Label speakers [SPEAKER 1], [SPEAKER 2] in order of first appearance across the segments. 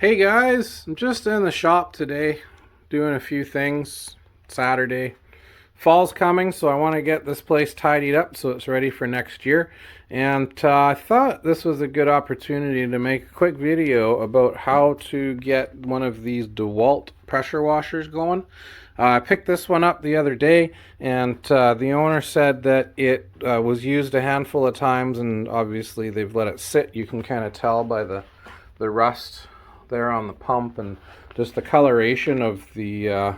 [SPEAKER 1] Hey guys, I'm just in the shop today doing a few things. Saturday. Fall's coming, so I want to get this place tidied up so it's ready for next year. And I thought this was a good opportunity to make a quick video about how to get one of these Dewalt pressure washers going. I picked this one up the other day, and the owner said that it was used a handful of times, and obviously they've let it sit. You can kind of tell by the rust there on the pump and just the coloration of the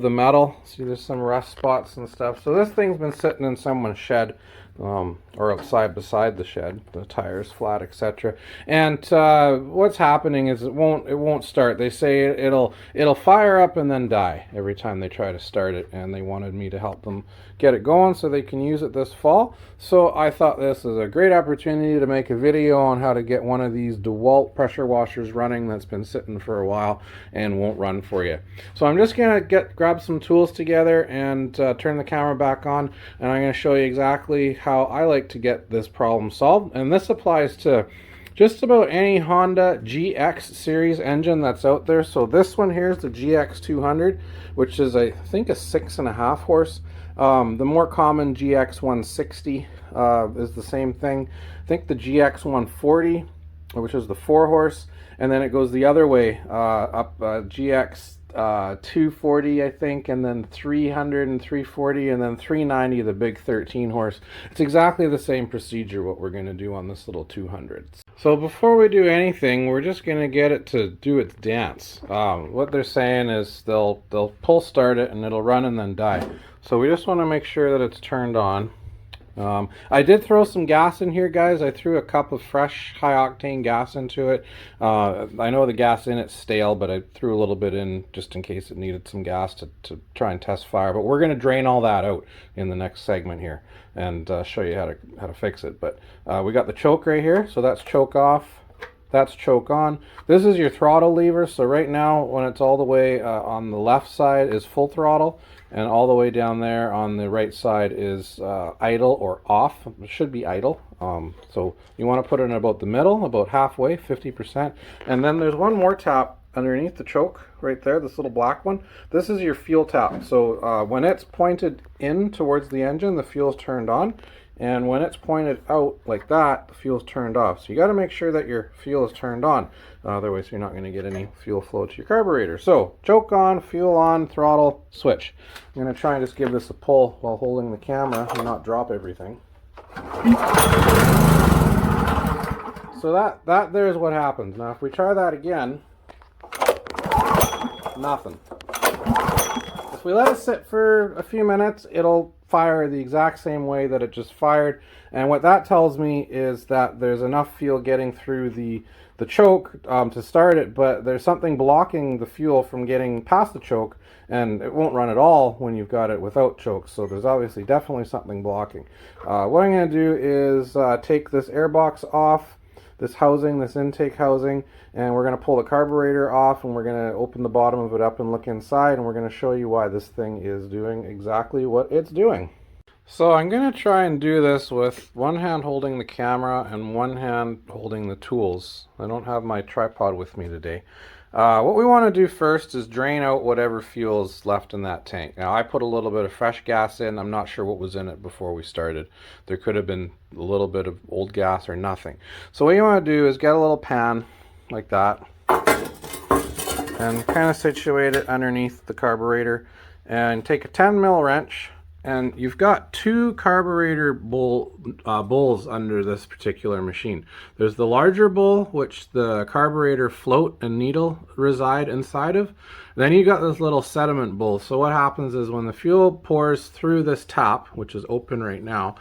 [SPEAKER 1] metal. See, there's some rust spots and stuff. So this thing's been sitting in someone's shed, or outside beside the shed, the tires flat, etc. And what's happening is it won't start. They say it'll fire up and then die every time they try to start it, and they wanted me to help them get it going so they can use it this fall. So I thought this is a great opportunity to make a video on how to get one of these Dewalt pressure washers running that's been sitting for a while and won't run for you. So I'm just gonna grab some tools together and turn the camera back on, and I'm going to show you exactly how I like to get this problem solved. And this applies to just about any Honda GX series engine that's out there. So this one here is the GX200, which is, I think, a 6.5 horse. The more common GX160 is the same thing. I think the GX140, which is the 4 horse, and then it goes the other way up, GX 240, I think, and then 300 and 340, and then 390, the big 13 horse. It's exactly the same procedure what we're going to do on this little 200. So before we do anything, we're just going to get it to do its dance. What they're saying is they'll pull start it and it'll run and then die. So we just want to make sure that it's turned on. I did throw some gas in here, guys. I threw a cup of fresh high octane gas into it. I know the gas in it's stale, but I threw a little bit in just in case it needed some gas to try and test fire. But we're going to drain all that out in the next segment here and show you how to fix it. But we got the choke right here, so that's choke off. That's choke on. This is your throttle lever. So right now, when it's all the way on the left side is full throttle, and all the way down there on the right side is idle or off. It should be idle. So you want to put it in about the middle, about halfway, 50%. And then there's one more tap underneath the choke right there, this little black one. This is your fuel tap. So when it's pointed in towards the engine, the fuel's turned on. And when it's pointed out like that, the fuel's turned off. So you got to make sure that your fuel is turned on. Otherwise, you're not going to get any fuel flow to your carburetor. So choke on, fuel on, throttle, switch. I'm going to try and just give this a pull while holding the camera and not drop everything. So that there's what happens. Now if we try that again, nothing. If we let it sit for a few minutes, it'll fire the exact same way that it just fired. And what that tells me is that there's enough fuel getting through the choke to start it, but there's something blocking the fuel from getting past the choke, and it won't run at all when you've got it without choke. So there's obviously definitely something blocking. What I'm going to do is take this air box off, this housing, this intake housing, and we're going to pull the carburetor off, and we're going to open the bottom of it up and look inside, and we're going to show you why this thing is doing exactly what it's doing. So I'm going to try and do this with one hand holding the camera and one hand holding the tools. I don't have my tripod with me today. What we want to do first is drain out whatever fuel's left in that tank. Now I put a little bit of fresh gas in. I'm not sure what was in it before we started. There could have been a little bit of old gas or nothing. So what you want to do is get a little pan like that and kind of situate it underneath the carburetor, and take a 10mm wrench. And you've got two carburetor bowls under this particular machine. There's the larger bowl, which the carburetor float and needle reside inside of. Then you got this little sediment bowl. So what happens is when the fuel pours through this tap, which is open right now,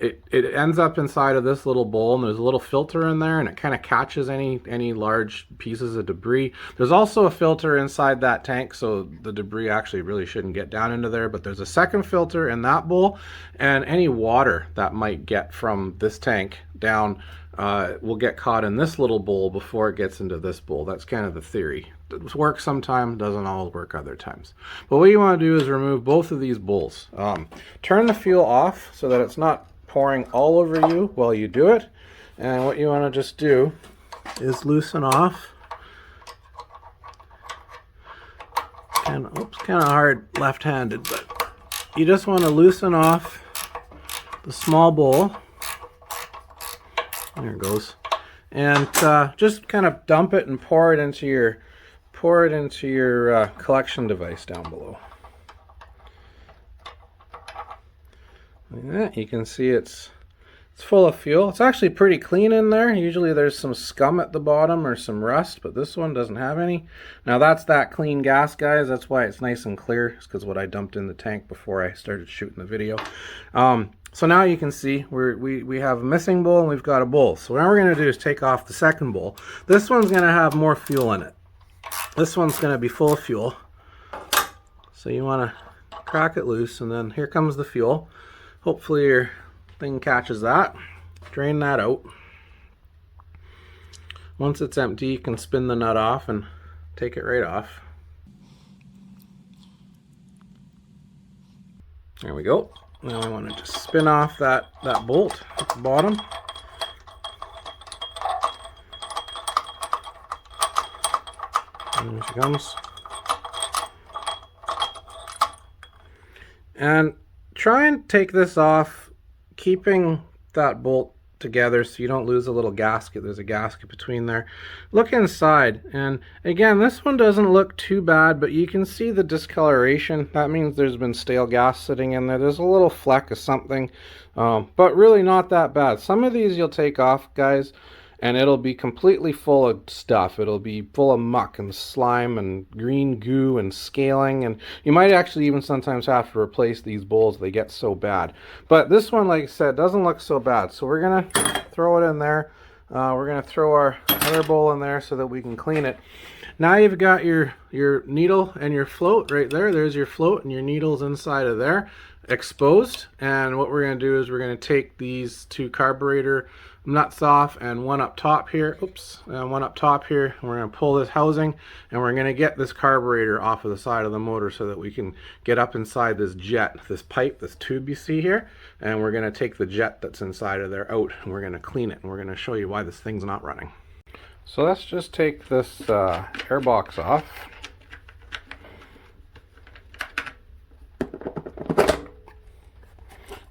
[SPEAKER 1] it ends up inside of this little bowl, and there's a little filter in there, and it kind of catches any large pieces of debris. There's also a filter inside that tank, so the debris actually really shouldn't get down into there, but there's a second filter in that bowl, and any water that might get from this tank down will get caught in this little bowl before it gets into this bowl. That's kind of the theory. It works sometimes, doesn't always work other times. But what you want to do is remove both of these bowls. Turn the fuel off so that it's not pouring all over you while you do it. And what you want to just do is loosen off. Kind of hard left-handed, but you just want to loosen off the small bowl. There it goes. And just kind of dump it and pour it into your collection device down below. Like that. You can see it's full of fuel. It's actually pretty clean in there. Usually there's some scum at the bottom or some rust, but this one doesn't have any. Now that's that clean gas, guys. That's why it's nice and clear. It's because what I dumped in the tank before I started shooting the video. So now you can see we have a missing bowl and we've got a bowl. So what we're going to do is take off the second bowl. This one's going to have more fuel in it. This one's going to be full of fuel. So you want to crack it loose, and then here comes the fuel. Hopefully your thing catches that. Drain that out. Once it's empty, you can spin the nut off and take it right off. There we go. Now I want to just spin off that bolt at the bottom. And there she comes. And try and take this off, keeping that bolt together so you don't lose a little gasket. There's a gasket between there. Look inside, and again, this one doesn't look too bad, but you can see the discoloration. That means there's been stale gas sitting in there. There's a little fleck of something, but really not that bad. Some of these you'll take off, guys, and it'll be completely full of stuff. It'll be full of muck and slime and green goo and scaling, and you might actually even sometimes have to replace these bowls. They get so bad. But this one, like I said, doesn't look so bad. So we're gonna throw it in there. We're gonna throw our other bowl in there so that we can clean it. Now you've got your needle and your float right there. There's your float, and your needle's inside of there, exposed. And what we're gonna do is we're gonna take these two carburetor nuts off, and one up top here, and one up top here, and we're going to pull this housing, and we're going to get this carburetor off of the side of the motor so that we can get up inside this jet, this pipe, this tube you see here, and we're going to take the jet that's inside of there out, and we're going to clean it, and we're going to show you why this thing's not running. So let's just take this air box off.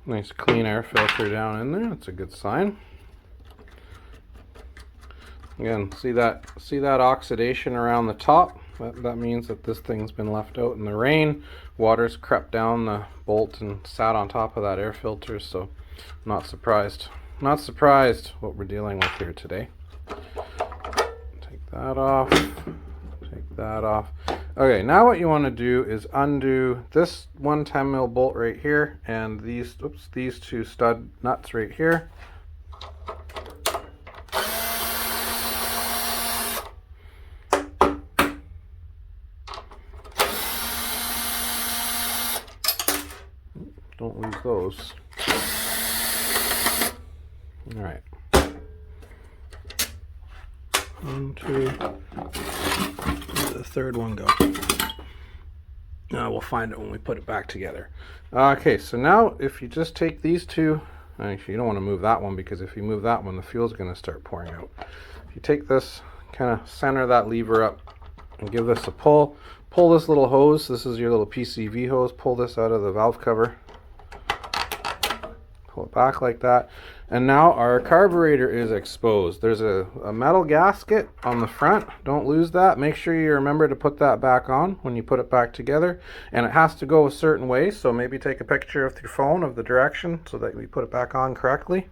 [SPEAKER 1] Nice clean air filter down in there. That's a good sign. Again, see that oxidation around the top? That means that this thing's been left out in the rain. Water's crept down the bolt and sat on top of that air filter, so not surprised. Not surprised what we're dealing with here today. Take that off. Take that off. Okay, now what you want to do is undo this 110 mil bolt right here and these two stud nuts right here. Don't lose those. All right. 1, 2. Where did the third one go? We'll find it when we put it back together. Okay, so now if you just take these two, actually you don't want to move that one, because if you move that one, the fuel's going to start pouring out. If you take this, kind of center that lever up and give this a pull. Pull this little hose. This is your little PCV hose. Pull this out of the valve cover. Pull it back like that, and now our carburetor is exposed. There's a metal gasket on the front. Don't lose that. Make sure you remember to put that back on when you put it back together, and it has to go a certain way, so maybe take a picture with your phone of the direction so that we put it back on correctly.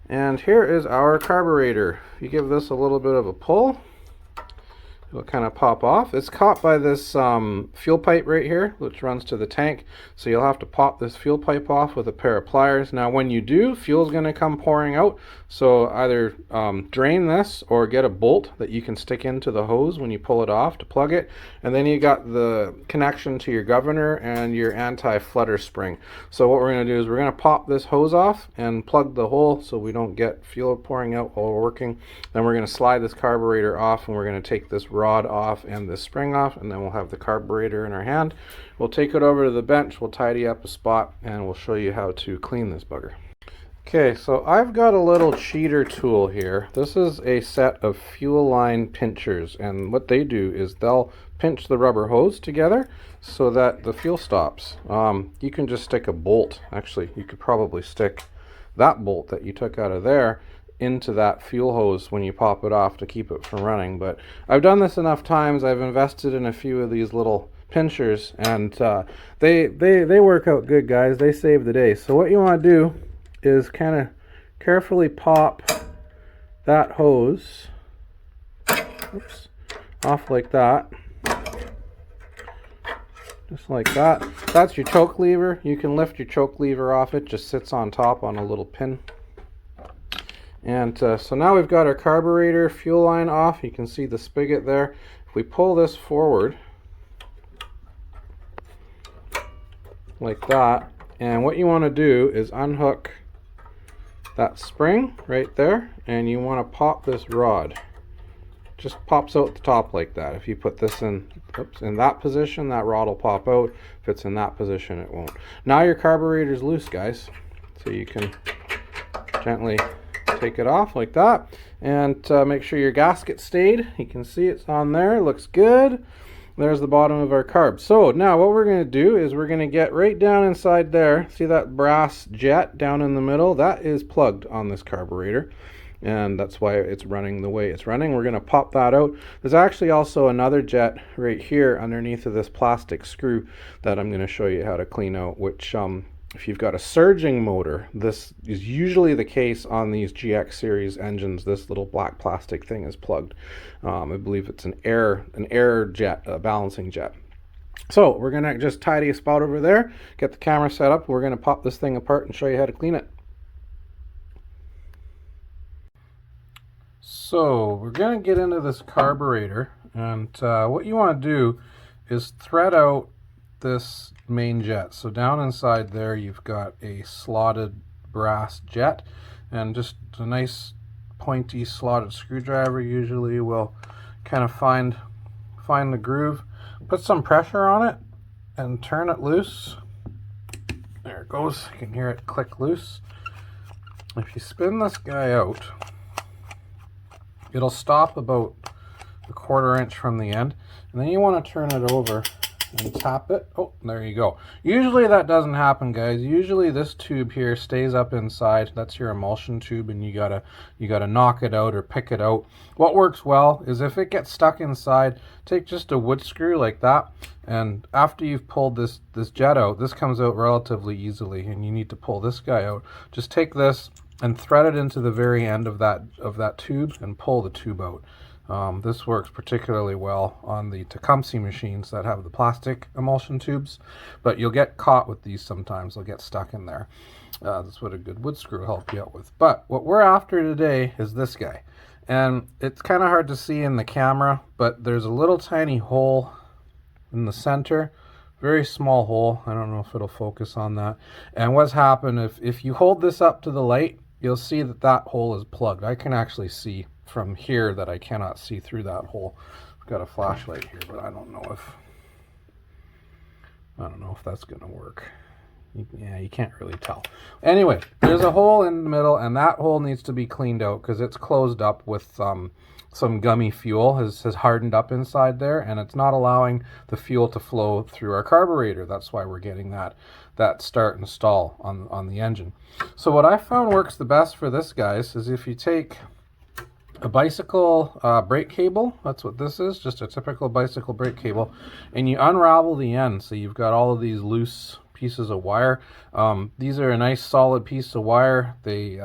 [SPEAKER 1] And here is our carburetor. You give this a little bit of a pull, it'll kind of pop off. It's caught by this fuel pipe right here, which runs to the tank. So you'll have to pop this fuel pipe off with a pair of pliers. Now when you do, fuel's going to come pouring out. So either drain this or get a bolt that you can stick into the hose when you pull it off to plug it. And then you got the connection to your governor and your anti-flutter spring. So what we're going to do is we're going to pop this hose off and plug the hole so we don't get fuel pouring out while we're working. Then we're going to slide this carburetor off, and we're going to take this rod off and this spring off, and then we'll have the carburetor in our hand. We'll take it over to the bench, we'll tidy up a spot, and we'll show you how to clean this bugger. Okay, so I've got a little cheater tool here. This is a set of fuel line pinchers, and what they do is they'll pinch the rubber hose together so that the fuel stops. You can just stick a bolt. Actually, you could probably stick that bolt that you took out of there into that fuel hose when you pop it off to keep it from running. But I've done this enough times. I've invested in a few of these little pinchers, and they work out good, guys. They save the day. So what you want to do is kind of carefully pop that hose, oops, off like that. Just like that. That's your choke lever. You can lift your choke lever off. It just sits on top on a little pin. And so now we've got our carburetor fuel line off. You can see the spigot there. If we pull this forward like that, and what you want to do is unhook that spring right there, and you want to pop this rod. Just pops out the top like that. If you put this in, oops, in that position, that rod will pop out. If it's in that position, it won't. Now your carburetor's loose, guys. So you can gently take it off like that, and make sure your gasket stayed. You can see it's on there. Looks good. There's the bottom of our carb. So now what we're going to do is we're going to get right down inside there. See that brass jet down in the middle? That is plugged on this carburetor, and that's why it's running the way it's running. We're going to pop that out. There's actually also another jet right here underneath of this plastic screw that I'm going to show you how to clean out, which if you've got a surging motor, this is usually the case on these GX series engines. This little black plastic thing is plugged. I believe it's an air jet, a balancing jet. So we're gonna just tidy a spot over there, get the camera set up. We're gonna pop this thing apart and show you how to clean it. So we're gonna get into this carburetor, and what you want to do is thread out this main jet. So down inside there you've got a slotted brass jet, and just a nice pointy slotted screwdriver usually will kind of find the groove. Put some pressure on it and turn it loose. There it goes. You can hear it click loose. If you spin this guy out, it'll stop about a 1/4 inch from the end, and then you want to turn it over and tap it. Oh, there you go. Usually that doesn't happen, guys. Usually this tube here stays up inside. That's your emulsion tube, and you gotta knock it out or pick it out. What works well is if it gets stuck inside, take just a wood screw like that, and after you've pulled this jet out, this comes out relatively easily, and you need to pull this guy out. Just take this and thread it into the very end of that tube and pull the tube out. This works particularly well on the Tecumseh machines that have the plastic emulsion tubes, but you'll get caught with these sometimes. They'll get stuck in there. That's what a good wood screw will help you out with. But what we're after today is this guy. And it's kind of hard to see in the camera, but there's a little tiny hole in the center. Very small hole. I don't know if it'll focus on that. And what's happened, if you hold this up to the light, you'll see that that hole is plugged. I can actually see from here that I cannot see through that hole. I've got a flashlight here, but I don't know if that's gonna work. Yeah, you can't really tell. Anyway, there's a hole in the middle, and that hole needs to be cleaned out because it's closed up with some gummy fuel has hardened up inside there, and it's not allowing the fuel to flow through our carburetor. That's why we're getting that start and stall on the engine. So what I found works the best for this, guys, is if you take a bicycle brake cable. That's what this is, just a typical bicycle brake cable, and you unravel the end. So you've got all of these loose pieces of wire. These are a nice solid piece of wire. They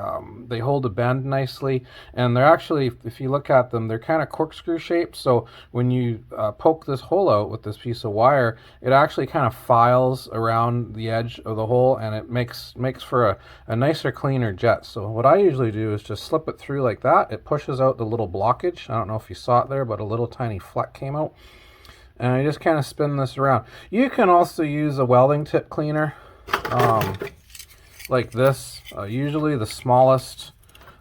[SPEAKER 1] hold a bend nicely, and they're actually, if you look at them, they're kind of corkscrew shaped. So when you poke this hole out with this piece of wire, it actually kind of files around the edge of the hole, and it makes for a nicer, cleaner jet. So what I usually do is just slip it through like that. It pushes out the little blockage. I don't know if you saw it there, but a little tiny fleck came out. And I just kind of spin this around. You can also use a welding tip cleaner like this. Usually the smallest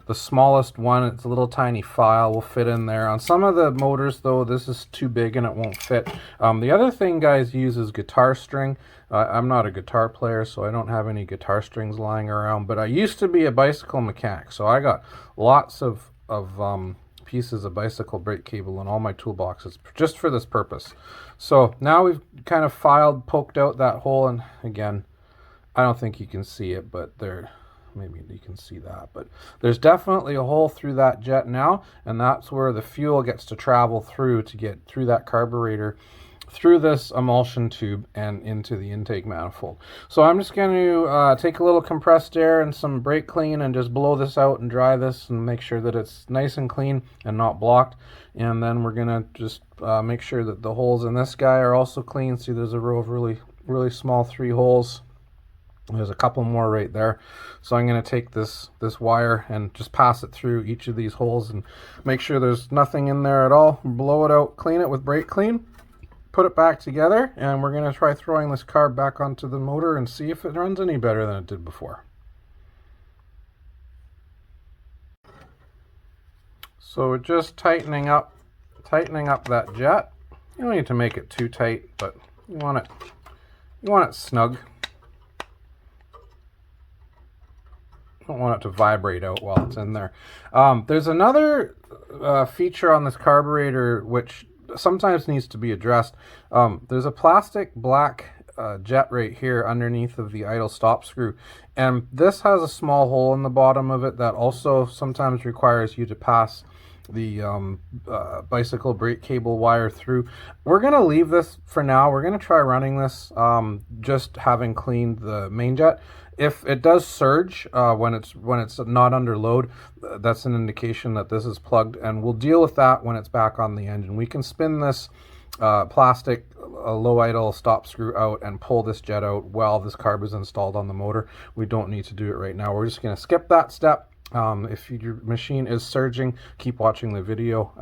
[SPEAKER 1] the smallest one. It's a little tiny file, will fit in there. On some of the motors though, this is too big and it won't fit. The other thing guys use is guitar string. I'm not a guitar player, so I don't have any guitar strings lying around, but I used to be a bicycle mechanic, so I got lots of pieces of bicycle brake cable in all my toolboxes just for this purpose. So now we've kind of poked out that hole, and again, I don't think you can see it, but maybe you can see that, but there's definitely a hole through that jet now, and that's where the fuel gets to travel through to get through that carburetor, through this emulsion tube and into the intake manifold. So I'm just going to take a little compressed air and some brake clean and just blow this out and dry this and make sure that it's nice and clean and not blocked. And then we're going to just make sure that the holes in this guy are also clean. See, there's a row of really small 3 holes. There's a couple more right there. So I'm going to take this wire and just pass it through each of these holes and make sure there's nothing in there at all. Blow it out, clean it with brake clean, put it back together, and we're going to try throwing this carb back onto the motor and see if it runs any better than it did before. So we're just tightening up that jet. You don't need to make it too tight, but you want it snug. You don't want it to vibrate out while it's in there. There's another feature on this carburetor which sometimes needs to be addressed. There's a plastic black jet right here underneath of the idle stop screw, and this has a small hole in the bottom of it that also sometimes requires you to pass the bicycle brake cable wire through. We're going to leave this for now. We're going to try running this just having cleaned the main jet. If it does surge when it's not under load, that's an indication that this is plugged, and we'll deal with that when it's back on the engine. We can spin this plastic low idle stop screw out and pull this jet out while this carb is installed on the motor. We don't need to do it right now. We're just going to skip that step. If your machine is surging, keep watching the video.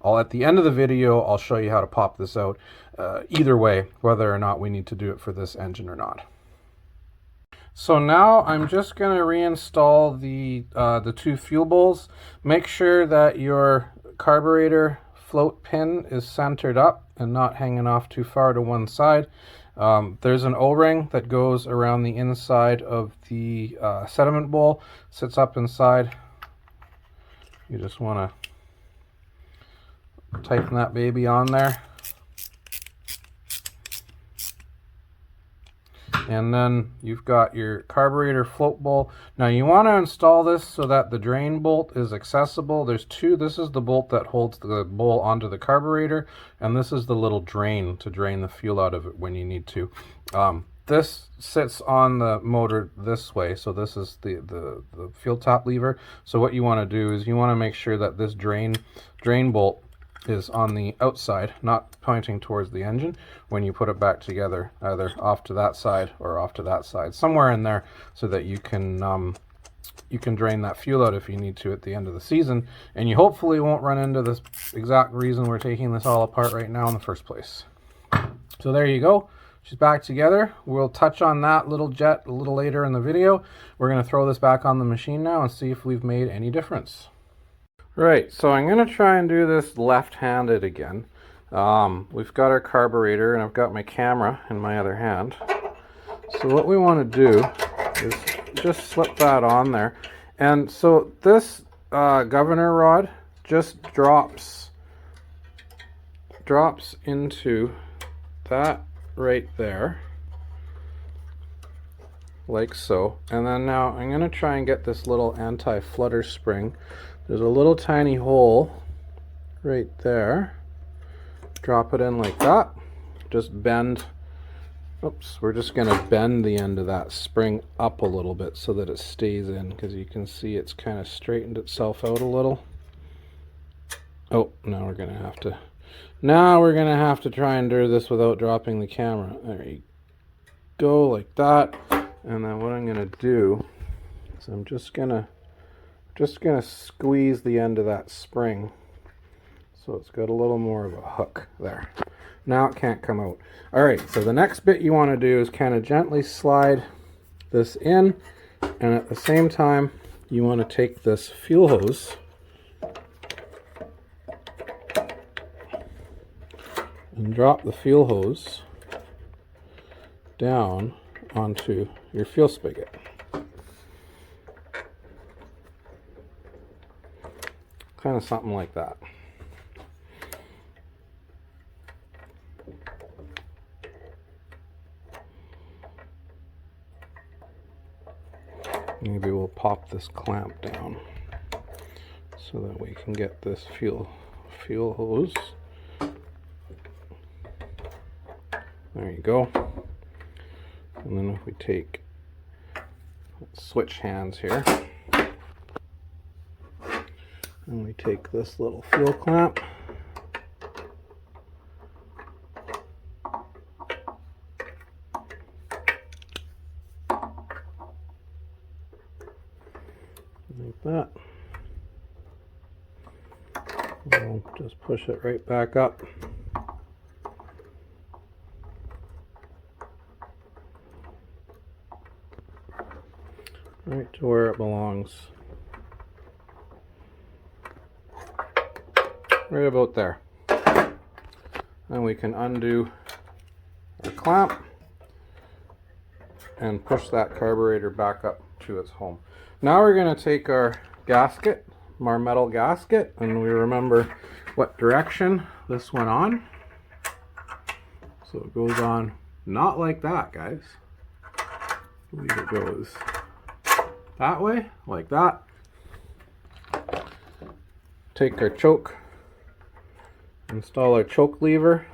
[SPEAKER 1] I'll at the end of the video, I'll show you how to pop this out. Either way, whether or not we need to do it for this engine or not. So now I'm just going to reinstall the 2 fuel bowls. Make sure that your carburetor float pin is centered up and not hanging off too far to one side. There's an O-ring that goes around the inside of the sediment bowl, sits up inside. You just want to tighten that baby on there. And then you've got your carburetor float bowl. Now you want to install this so that the drain bolt is accessible. There's 2. This is the bolt that holds the bowl onto the carburetor, and this is the little drain to drain the fuel out of it when you need to. This sits on the motor this way, so this is the fuel top lever. So what you want to do is you want to make sure that this drain bolt is on the outside, not pointing towards the engine when you put it back together, either off to that side or off to that side, somewhere in there, so that you can drain that fuel out if you need to at the end of the season, and you hopefully won't run into this exact reason we're taking this all apart right now in the first place. So there you go. She's back together. We'll touch on that little jet a little later in the video. We're going to throw this back on the machine now and see if we've made any difference. Right, so I'm going to try and do this left-handed again. We've got our carburetor, and I've got my camera in my other hand. So what we want to do is just slip that on there. And so this governor rod just drops into that right there, like so. And then now I'm going to try and get this little anti-flutter spring. There's a little tiny hole right there. Drop it in like that. Just bend. Oops, we're just going to bend the end of that spring up a little bit so that it stays in, because you can see it's kind of straightened itself out a little. Oh, now we're going to have to try and do this without dropping the camera. There you go, like that. And then what I'm going to do is I'm just gonna squeeze the end of that spring so it's got a little more of a hook there. Now it can't come out. Alright, so the next bit you want to do is kind of gently slide this in, and at the same time you want to take this fuel hose and drop the fuel hose down onto your fuel spigot. Kind of something like that. Maybe we'll pop this clamp down so that we can get this fuel hose. There you go. And then if we take, let's switch hands here, and we take this little fuel clamp, like that. We'll just push it right back up. Right to where it belongs. Right about there. And we can undo our clamp and push that carburetor back up to its home. Now we're going to take our gasket, our metal gasket, and we remember what direction this went on. So it goes on not like that, guys. I believe it goes that way, like that. Take our choke, install our choke lever,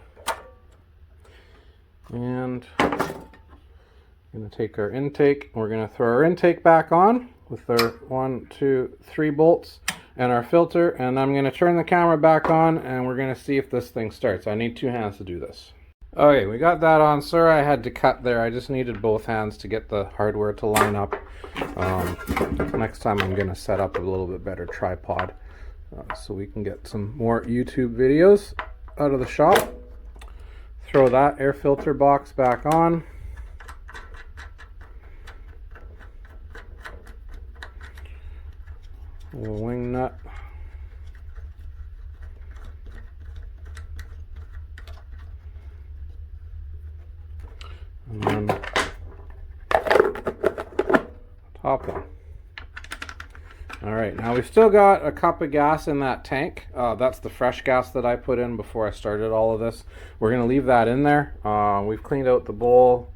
[SPEAKER 1] and we're going to take our intake. We're going to throw our intake back on with our 1, 2, 3 bolts and our filter, and I'm going to turn the camera back on and we're going to see if this thing starts. I need 2 hands to do this. Okay, we got that on. Sorry I had to cut there. I just needed both hands to get the hardware to line up. Next time I'm going to set up a little bit better tripod so we can get some more YouTube videos out of the shop. Throw that air filter box back on. A little wing nut. And then top one. Alright, now we've still got a cup of gas in that tank. That's the fresh gas that I put in before I started all of this. We're going to leave that in there. We've cleaned out the bowl,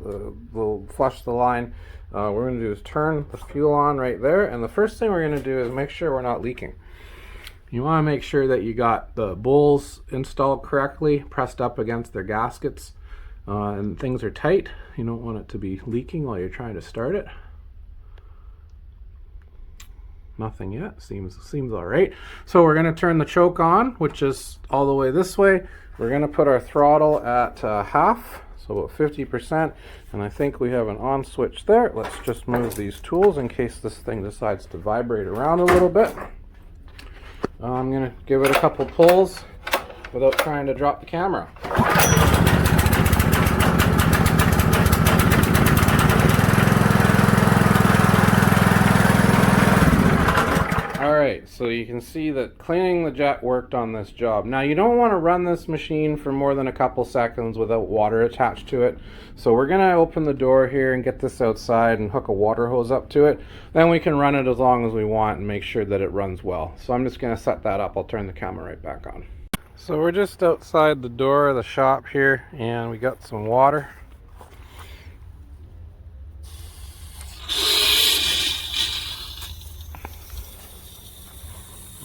[SPEAKER 1] we'll flush the line. What we're going to do is turn the fuel on right there, and the first thing we're going to do is make sure we're not leaking. You want to make sure that you got the bowls installed correctly, pressed up against their gaskets, and things are tight. You don't want it to be leaking while you're trying to start it. Nothing yet. Seems all right. So we're going to turn the choke on, which is all the way this way. We're going to put our throttle at half, so about 50%, and I think we have an on switch there. Let's just move these tools in case this thing decides to vibrate around a little bit. I'm going to give it a couple pulls without trying to drop the camera. Alright, so you can see that cleaning the jet worked on this job. Now you don't want to run this machine for more than a couple seconds without water attached to it. So we're going to open the door here and get this outside and hook a water hose up to it. Then we can run it as long as we want and make sure that it runs well. So I'm just going to set that up. I'll turn the camera right back on. So we're just outside the door of the shop here and we got some water.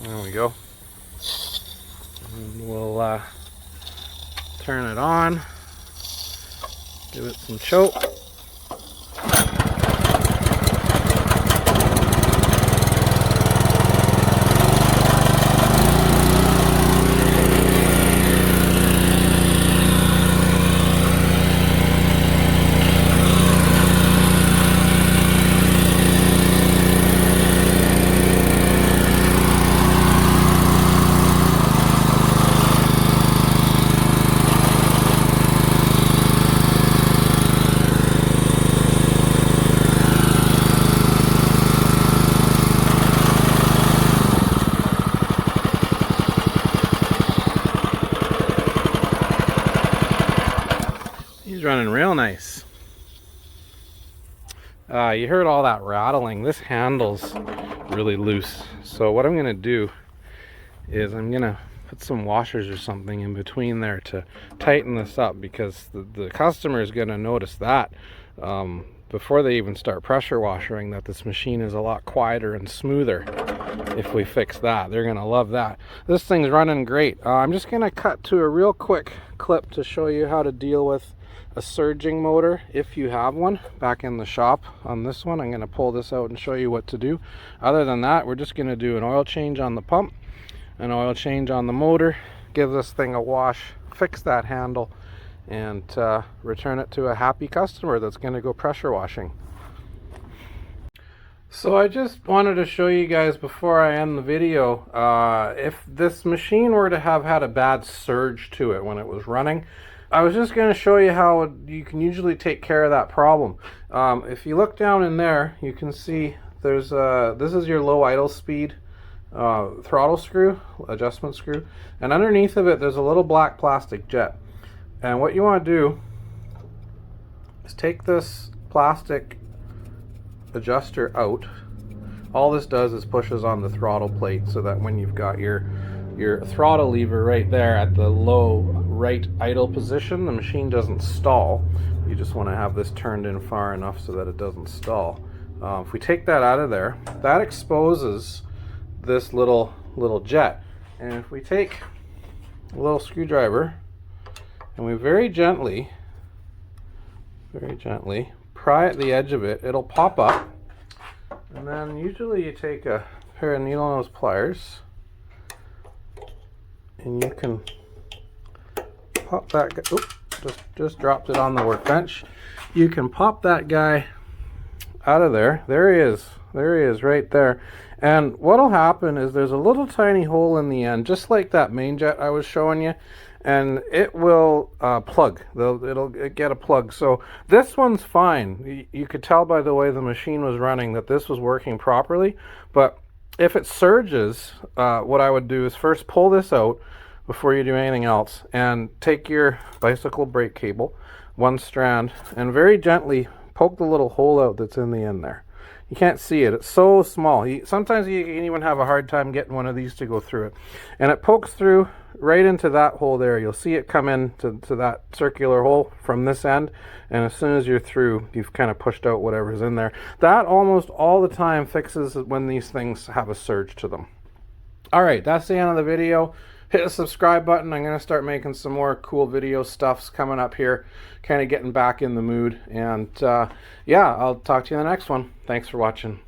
[SPEAKER 1] There we go. And we'll turn it on, give it some choke. He's running real nice. You heard all that rattling. This handle's really loose. So what I'm gonna do is I'm gonna put some washers or something in between there to tighten this up, because the customer is gonna notice that before they even start pressure washing, that this machine is a lot quieter and smoother. If we fix that, they're gonna love that. This thing's running great. I'm just gonna cut to a real quick clip to show you how to deal with a surging motor if you have one back in the shop. On this one, I'm gonna pull this out and show you what to do. Other than that, we're just gonna do an oil change on the pump, an oil change on the motor, give this thing a wash, fix that handle, and return it to a happy customer that's going to go pressure washing. So I just wanted to show you guys before I end the video, if this machine were to have had a bad surge to it when it was running, I was just going to show you how you can usually take care of that problem. If you look down in there, you can see there's this is your low idle speed throttle screw, adjustment screw, and underneath of it there's a little black plastic jet. And what you want to do is take this plastic adjuster out. All this does is pushes on the throttle plate, so that when you've got your throttle lever right there at the low right idle position, the machine doesn't stall. You just want to have this turned in far enough so that it doesn't stall. If we take that out of there, that exposes this little jet. And if we take a little screwdriver and we very gently pry at the edge of it, it'll pop up. And then usually you take a pair of needle nose pliers and you can pop that guy. Oops, just dropped it on the workbench. You can pop that guy out of there. There he is right there. And what'll happen is there's a little tiny hole in the end, just like that main jet I was showing you, and it will plug. It'll get a plug. So this one's fine. You could tell by the way the machine was running that this was working properly. But if it surges, what I would do is first pull this out before you do anything else, and take your bicycle brake cable, one strand, and very gently poke the little hole out that's in the end there. You can't see it. It's so small. Sometimes you can even have a hard time getting one of these to go through it. And it pokes through right into that hole there. You'll see it come in to that circular hole from this end. And as soon as you're through, you've kind of pushed out whatever's in there. That almost all the time fixes when these things have a surge to them. All right, that's the end of the video. Hit the subscribe button. I'm going to start making some more cool video stuffs coming up here, kind of getting back in the mood. And yeah, I'll talk to you in the next one. Thanks for watching.